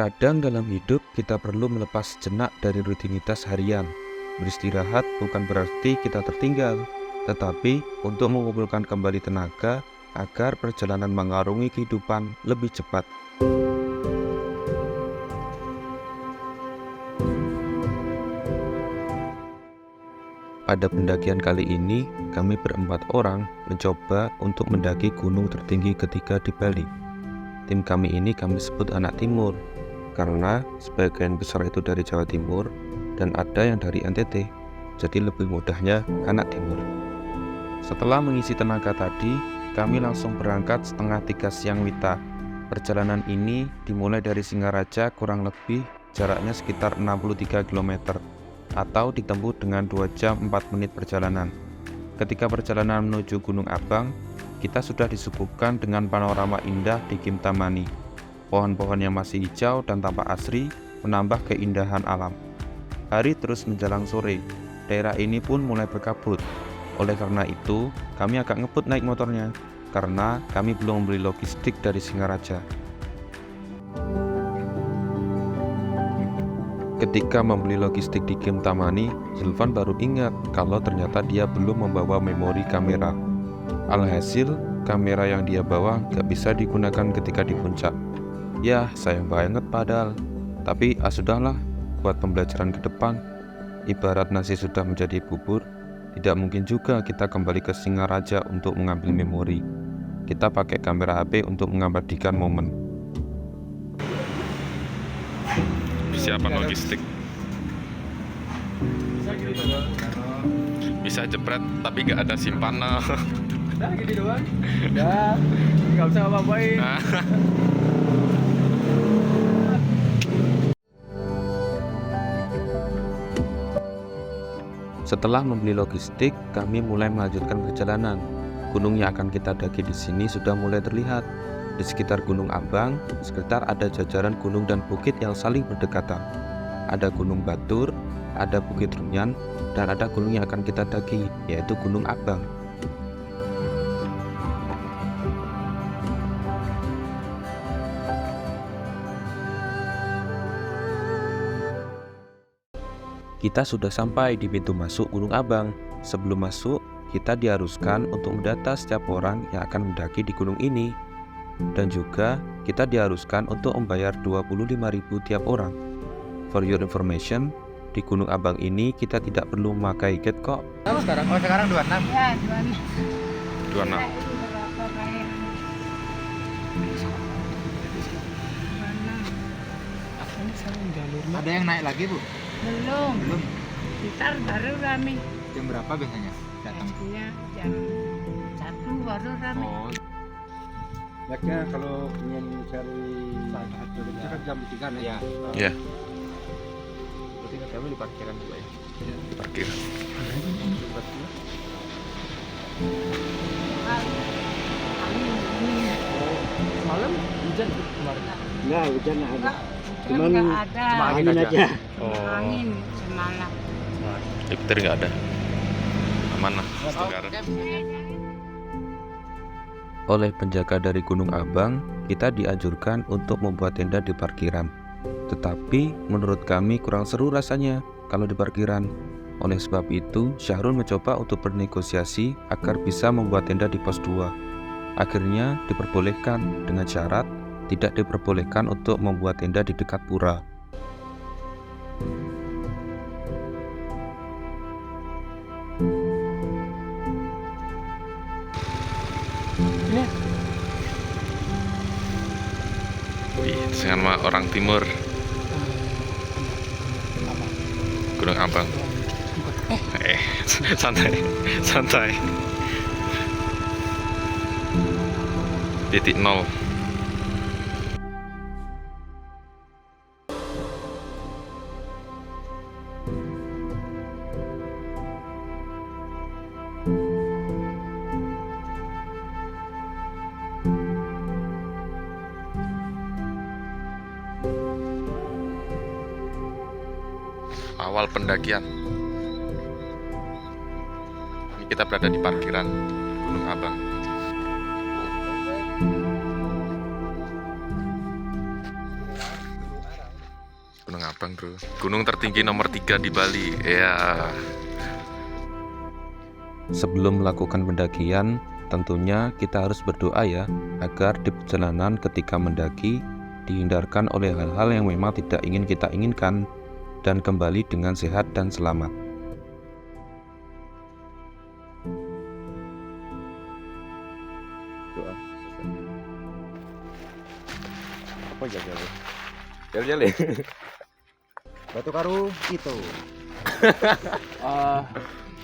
Kadang dalam hidup kita perlu melepas sejenak dari rutinitas harian. Beristirahat bukan berarti kita tertinggal, tetapi untuk mengumpulkan kembali tenaga agar perjalanan mengarungi kehidupan lebih cepat. Pada pendakian kali ini, kami berempat orang mencoba untuk mendaki gunung tertinggi ketiga di Bali. Tim kami ini kami sebut anak timur, karena sebagian besar itu dari Jawa Timur dan ada yang dari NTT, jadi lebih mudahnya anak timur. Setelah mengisi tenaga tadi, kami langsung berangkat setengah 3 siang WITA. Perjalanan ini dimulai dari Singaraja, kurang lebih jaraknya sekitar 63 km atau ditempuh dengan 2 jam 4 menit perjalanan. Ketika perjalanan menuju Gunung Abang, kita sudah disuguhkan dengan panorama indah di Kintamani. Pohon-pohon yang masih hijau dan tampak asri menambah keindahan alam. Hari terus menjelang sore, daerah ini pun mulai berkabut. Oleh karena itu, kami agak ngebut naik motornya, karena kami belum membeli logistik dari Singaraja. Ketika membeli logistik di Kintamani, Zulfan baru ingat kalau ternyata dia belum membawa memori kamera. Alhasil, kamera yang dia bawa gak bisa digunakan ketika di puncak. Ya, sayang banget padahal. Tapi sudahlah, buat pembelajaran ke depan. Ibarat nasi sudah menjadi bubur, tidak mungkin juga kita kembali ke Singaraja untuk mengambil memori. Kita pakai kamera HP untuk mengabadikan momen. Persiapan logistik. Bisa jepret tapi gak ada simpanan. Udah gitu doang. Udah, nggak usah apa-apain. Setelah membeli logistik, kami mulai melanjutkan perjalanan. Gunung yang akan kita daki di sini sudah mulai terlihat. Di sekitar Gunung Abang, sekitar ada jajaran gunung dan bukit yang saling berdekatan. Ada Gunung Batur, ada Bukit Runyan, dan ada gunung yang akan kita daki, yaitu Gunung Abang. Kita sudah sampai di pintu masuk Gunung Abang. Sebelum masuk, kita diharuskan untuk mendata setiap orang yang akan mendaki di gunung ini. Dan juga, kita diharuskan untuk membayar 25.000 tiap orang. For your information, di Gunung Abang ini kita tidak perlu memakai gate kok. Sekarang 26. Ya, 26. Ada yang naik lagi, Bu? Belum. Belum. Ntar baru rame. Jam berapa biasanya datang? Biasanya jam 1 baru rame. Oh, Baiknya kalau ingin cari satu itu kan jam 3 nih. iya. Ya, Berarti kami di parkiran juga ya. parkir. Malam hujan kemarin. Enggak, hujan ada. Enggak, Cuman enggak ada. cuma Angin aja. Oh, Angin semalam. Jupiter nggak ada. Aman lah, Tenggara. Oleh penjaga dari Gunung Abang, kita dianjurkan untuk membuat tenda di parkiran. Tetapi menurut kami kurang seru rasanya kalau di parkiran. Oleh sebab itu, Syahrul mencoba untuk bernegosiasi agar bisa membuat tenda di pos 2. Akhirnya diperbolehkan dengan syarat tidak diperbolehkan untuk membuat tenda di dekat pura. Wih, sama orang timur. Gunung Abang. Santai, santai. Titik nol. Awal pendakian. Ini kita berada di parkiran Gunung Abang. Gunung Abang bro, gunung tertinggi nomor 3 di Bali. Ya. Sebelum melakukan pendakian, tentunya kita harus berdoa ya, agar di perjalanan ketika mendaki dihindarkan oleh hal-hal yang memang tidak ingin kita inginkan dan kembali dengan sehat dan selamat. Doa. Apa jaga? Jale. Batu Karu itu.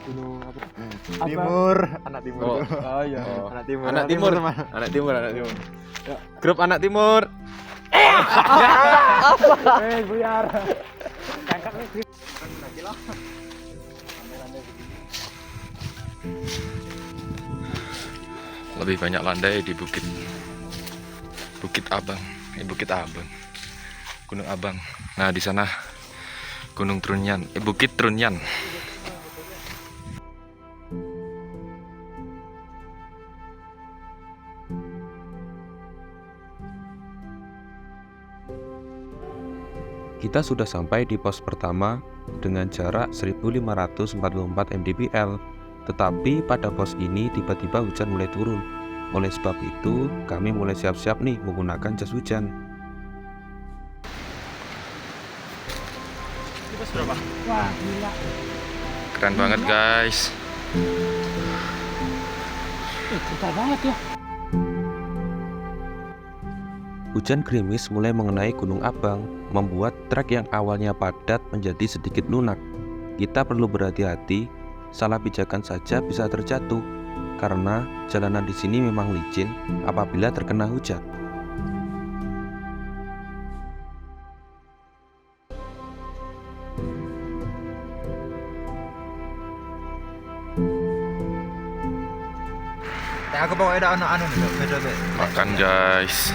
Gunung apa? Timur, anak timur. Oh iya. Anak timur. Anak timur. Anak timur. Ya. Grup anak timur. Buyar. Lebih banyak landai di Bukit Abang. Bukit Abang. Gunung Abang. Nah, di sana Gunung Trunyan, Bukit Trunyan. Kita sudah sampai di pos pertama dengan jarak 1544 mdpl. Tetapi pada pos ini tiba-tiba hujan mulai turun. Oleh sebab itu, kami mulai siap-siap nih menggunakan jas hujan. Wah, gila. Keren banget, guys. Susah banget ya. Hujan gerimis mulai mengenai Gunung Abang, membuat trek yang awalnya padat menjadi sedikit lunak. Kita perlu berhati-hati, salah pijakan saja bisa terjatuh, karena jalanan di sini memang licin apabila terkena hujan. Aku bawa ada anak-anak nih, beda. Makan, guys.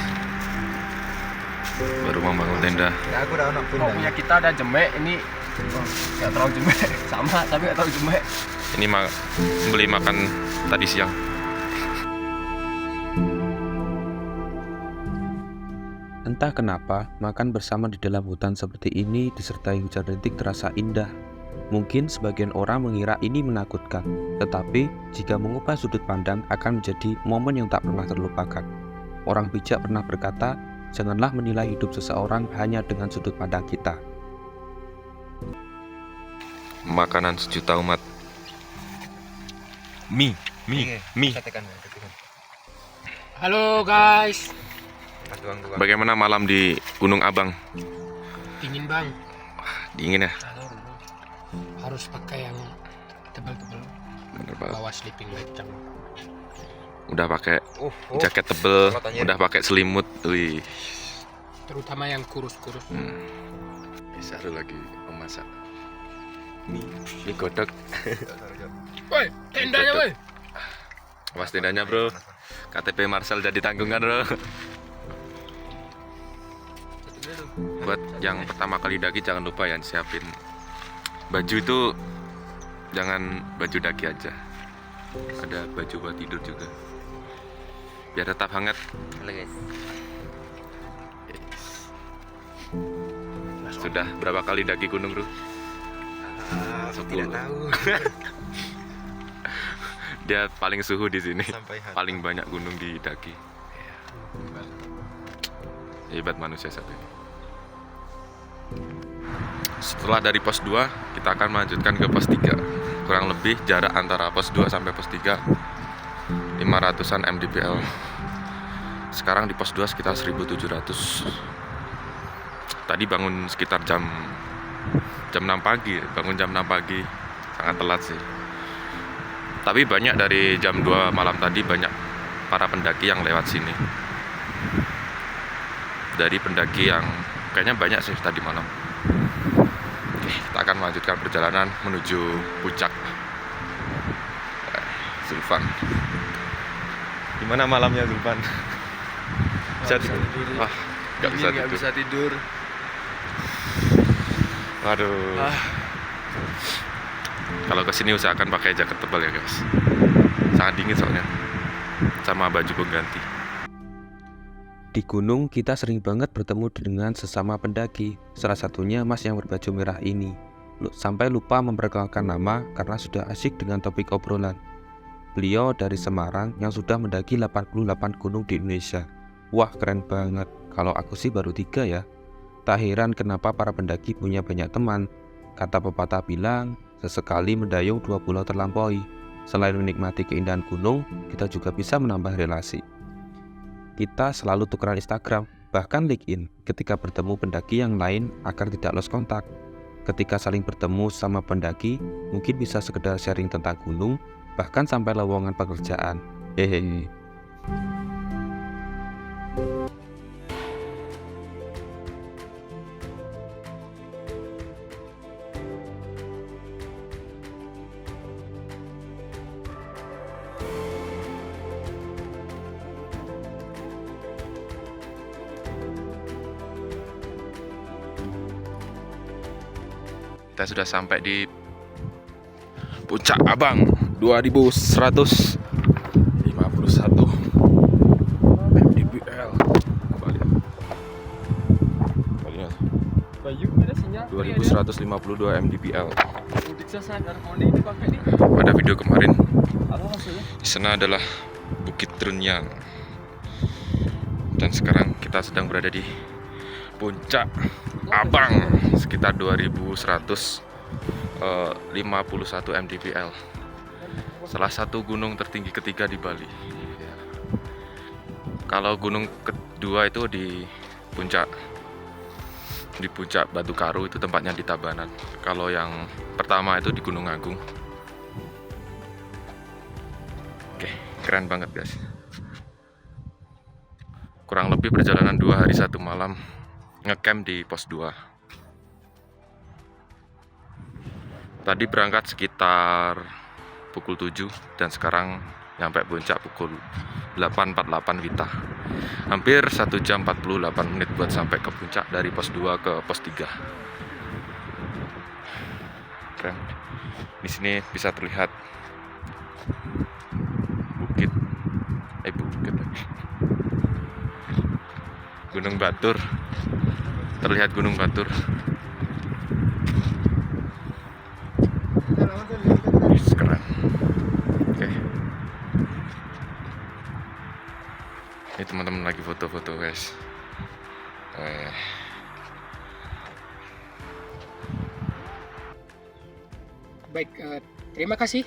Baru membangun tenda. Ya aku udah anak Kalau punya kita ada jemek ini nggak terlalu jemek. Sama tapi nggak terlalu jemek. Ini beli makan tadi siang. Entah kenapa, makan bersama di dalam hutan seperti ini disertai hujan rintik terasa indah. Mungkin sebagian orang mengira ini menakutkan, tetapi jika mengubah sudut pandang akan menjadi momen yang tak pernah terlupakan. Orang bijak pernah berkata, janganlah menilai hidup seseorang hanya dengan sudut pandang kita. Makanan sejuta umat. Mie. Halo guys. Bagaimana malam di Gunung Abang? Dingin bang. Dingin ya? Harus pakai yang tebal-tebal. Bener banget. Bawa sleeping bag jangan. Udah pakai jaket tebel, udah pakai selimut. Wih. Terutama yang kurus-kurus. Saru lagi memasak. Mie godok. Woi, tendanya woi. Awas tendanya, bro. KTP Marcel jadi tanggungan, bro. Buat yang pertama kali daki jangan lupa ya siapin baju itu, jangan baju daki aja. Ada baju buat tidur juga. Biar tetap hangat. Halo guys. Sudah berapa kali daki gunung, bro? 10. Tidak tahu. Dia paling suhu di sini. Paling Banyak gunung didaki. Hebat manusia satu ini. Setelah dari pos 2, kita akan melanjutkan ke pos 3. Kurang lebih jarak antara pos 2 sampai pos 3 500-an mdpl. Sekarang di pos 2 sekitar 1700. Tadi bangun sekitar jam 6 pagi. Bangun jam 6 pagi. Sangat telat sih. Tapi banyak dari jam 2 malam tadi, banyak para pendaki yang lewat sini. Dari pendaki yang kayaknya banyak sih tadi malam. Kita akan melanjutkan perjalanan menuju puncak Zulfan. Gimana malamnya Zulfan? Bisa tidur? Wah, nggak bisa tidur. Waduh. Kalau kesini usahakan pakai jaket tebal ya guys. Sangat dingin soalnya. Sama baju pengganti. Di gunung kita sering banget bertemu dengan sesama pendaki, salah satunya Mas yang berbaju merah ini. Sampai lupa memperkenalkan nama karena sudah asyik dengan topik obrolan. Beliau dari Semarang yang sudah mendaki 88 gunung di Indonesia. Wah, keren banget. Kalau aku sih baru 3 ya. Tak heran kenapa para pendaki punya banyak teman. Kata pepatah bilang, sesekali mendayung 2 pulau terlampaui. Selain menikmati keindahan gunung, kita juga bisa menambah relasi. Kita selalu tukeran Instagram, bahkan LinkedIn ketika bertemu pendaki yang lain agar tidak lost kontak. Ketika saling bertemu sama pendaki, mungkin bisa sekedar sharing tentang gunung, bahkan sampai lowongan pekerjaan. Hehehe. Kita sudah sampai di Puncak Abang 2151 mdpl. Kembali. Bayu ada sinyal. 2152 mdpl. Mudik saya karbon ini pakai nih. Pada video kemarin, Apa maksudnya? di sana adalah Bukit Trunyang. Dan sekarang kita sedang berada di Puncak Abang sekitar 2151 mdpl. Salah satu gunung tertinggi ketiga di Bali. Kalau gunung kedua itu di puncak Batu Karu, itu tempatnya di Tabanan. Kalau yang pertama itu di Gunung Agung. Oke, keren banget guys. Kurang lebih perjalanan 2 hari 1 malam ngecamp di pos 2. Tadi berangkat sekitar pukul 7 dan sekarang nyampe puncak pukul 8.48 Wita. Hampir 1 jam 48 menit buat sampai ke puncak dari pos 2 ke pos 3. Keren. Di sini bisa terlihat bukit Gunung Batur. Terlihat Gunung Batur. Keren. Oke. Ini teman-teman lagi foto-foto guys. Baik, terima kasih.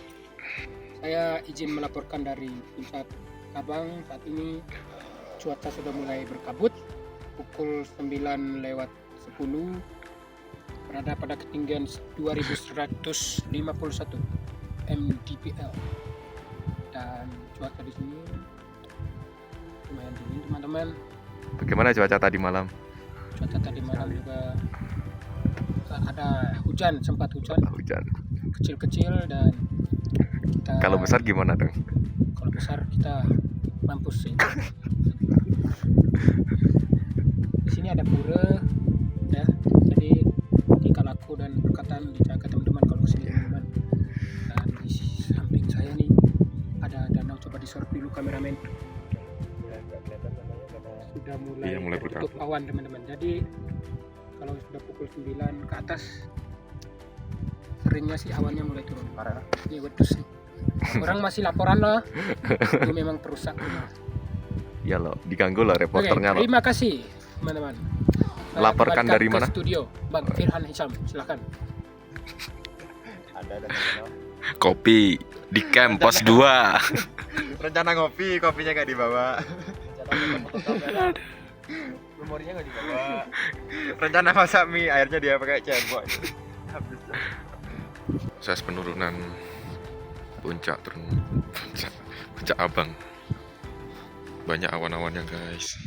Saya izin melaporkan dari Puncak Abang. Saat ini cuaca sudah mulai berkabut. Pukul 9:10 berada pada ketinggian 2151 mdpl. Dan cuaca di sini lumayan dingin, teman-teman. Bagaimana cuaca tadi malam? Cuaca tadi malam juga ada hujan, sempat hujan kecil-kecil, dan kita, Kalau besar gimana dong? kalau besar kita mampus sih. Di sini ada pura ya, jadi tingkah laku dan perkataan dijaga teman-teman kalau kesini teman-teman. Dan di samping saya nih ada danau, coba disorot dulu kameramen. Sudah mulai, mulai tertutup berkabut. awan teman-teman. Jadi kalau sudah pukul 9 ke atas seringnya sih awannya mulai turun. Parah. Ini wedus nih. Orang masih laporan loh. Ini memang perusak. Ya lo, diganggu lah reporternya lo. Terima kasih teman-teman. Saya Laporkan kembalikan dari ke mana? Studio Bang Firhan Hisham, silakan. Kopi di camp pos 2. Rencana ngopi, kopinya nggak dibawa. Memorinya nggak dibawa. Rencana masak mie, airnya dia pakai cebok. Proses penurunan puncak Abang. Banyak awan-awannya guys.